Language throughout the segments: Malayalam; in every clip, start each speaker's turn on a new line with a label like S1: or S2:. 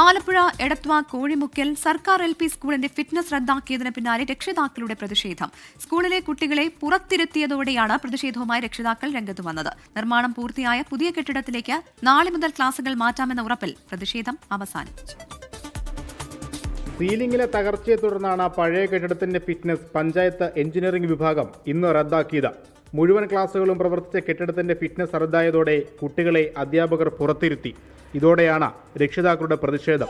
S1: ആലപ്പുഴ എടത്വ കോഴിമുക്കൽ സർക്കാർ LP സ്കൂളിന്റെ ഫിറ്റ്നസ് റദ്ദാക്കിയതിന് പിന്നാലെ രക്ഷിതാക്കളുടെ പ്രതിഷേധം. സ്കൂളിലെ കുട്ടികളെ പുറത്തിരുത്തിയതോടെയാണ് പ്രതിഷേധവുമായി രക്ഷിതാക്കൾ രംഗത്ത് വന്നത്. നിർമ്മാണം പൂർത്തിയായ പുതിയ കെട്ടിടത്തിലേക്ക് നാളെ മുതൽ ക്ലാസുകൾ മാറ്റാമെന്ന ഉറപ്പിൽ പ്രതിഷേധം അവസാനിച്ചു.
S2: സീലിംഗിലെ തകർച്ചയെ തുടർന്നാണ് പഴയ കെട്ടിടത്തിന്റെ ഫിറ്റ്നസ് പഞ്ചായത്ത് എഞ്ചിനീയറിംഗ് വിഭാഗം ഇന്ന് റദ്ദാക്കിയത്. മുഴുവൻ ക്ലാസുകളും പ്രവർത്തിച്ച കെട്ടിടത്തിന്റെ ഫിറ്റ്നസ് റദ്ദായതോടെ കുട്ടികളെ അധ്യാപകർ പുറത്തിരുത്തി. ഇതോടെയാണ് രക്ഷിതാക്കളുടെ പ്രതിഷേധം.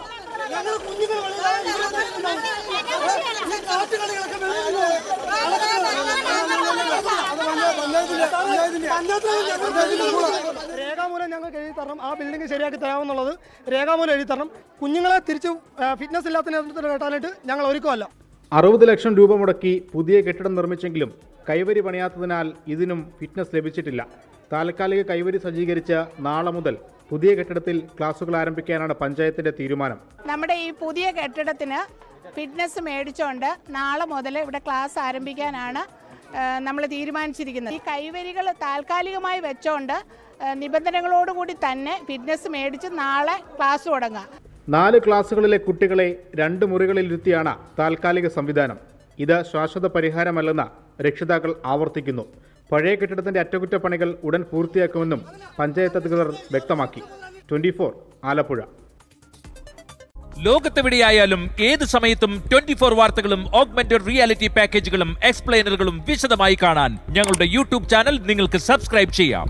S3: രേഖാമൂലം ഞങ്ങൾക്ക് എഴുതി തരണം, ആ ബിൽഡിംഗ് ശരിയാക്കി തരാമെന്നുള്ളത് രേഖാമൂലം എഴുതി തരണം. കുഞ്ഞുങ്ങളെ തിരിച്ച് ഫിറ്റ്നസ് ഇല്ലാത്ത നേതൃത്വത്തിൽ കേട്ടാനായിട്ട് ഞങ്ങൾ ഒരുക്കമല്ല.
S2: 60 ലക്ഷം രൂപ മുടക്കി പുതിയ കെട്ടിടം നിർമ്മിച്ചെങ്കിലും കൈവരി പണിയാത്തതിനാൽ ഇതിനും ഫിറ്റ്നസ് ലഭിച്ചിട്ടില്ല. താൽക്കാലിക കൈവരി സജ്ജീകരിച്ച് നാളെ മുതൽ പുതിയ കെട്ടിടത്തിൽ ക്ലാസുകൾ ആരംഭിക്കാനാണ് പഞ്ചായത്തിന്റെ തീരുമാനം.
S4: നമ്മുടെ ഈ പുതിയ കെട്ടിടത്തിന് ഫിറ്റ്നസ് മേടിച്ചുകൊണ്ട് നാളെ മുതൽ ഇവിടെ ക്ലാസ് ആരംഭിക്കാനാണ് നമ്മൾ തീരുമാനിച്ചിരിക്കുന്നത്. ഈ കൈവരികൾ താൽക്കാലികമായി വെച്ചുകൊണ്ട് നിബന്ധനകളോടുകൂടി തന്നെ ഫിറ്റ്നസ് മേടിച്ച് നാളെ ക്ലാസ് തുടങ്ങാം.
S2: 4 ക്ലാസുകളിലെ കുട്ടികളെ 2 മുറികളിൽ ഇരുത്തിയാണ് താൽക്കാലിക സംവിധാനം. ഇത് ശാശ്വത പരിഹാരമല്ലെന്ന് രക്ഷിതാക്കൾ ആവർത്തിക്കുന്നു. പഴയ കെട്ടിടത്തിന്റെ അറ്റകുറ്റപ്പണികൾ ഉടൻ പൂർത്തിയാക്കുമെന്നും പഞ്ചായത്ത് അധികൃതർ വ്യക്തമാക്കി. 24 ആലപ്പുഴ.
S5: ലോകത്തെവിടെയായാലും ഏത് സമയത്തും 24 വാർത്തകളും ഓഗ്മെന്റഡ് റിയാലിറ്റി പാക്കേജുകളും എക്സ്പ്ലെയിനറുകളും വിശദമായി കാണാൻ ഞങ്ങളുടെ YouTube ചാനൽ നിങ്ങൾക്ക് സബ്സ്ക്രൈബ് ചെയ്യാം.